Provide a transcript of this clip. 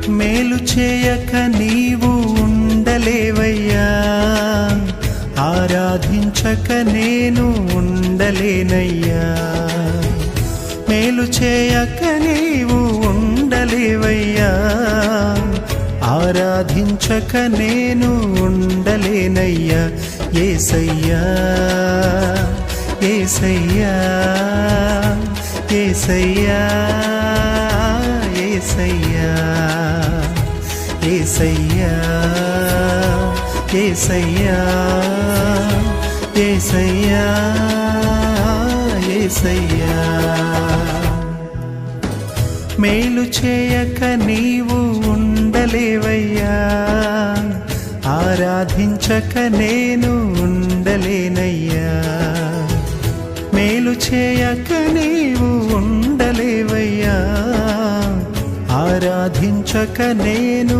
మేలు చేయక నీవు ఉండలేవయ్యా, ఆరాధించక నేను ఉండలేనయ్యా. మేలు చేయక నీవు ఉండలేవయ్యా, ఆరాధించక నేను ఉండలేనయ్యా. యేసయ్యా యేసయ్యా యేసయ్యా యేసయ్యా యేసయ్యా యేసయ్యా యేసయ్యా యేసయ్యా. మేలు చేయక నీవు ఉండలేవయ్యా, ఆరాధించక నేను ఉండలేనయ్యా. మేలు చేయక నీవు ఉండలేవయ్యా, ఆరాధించక నేను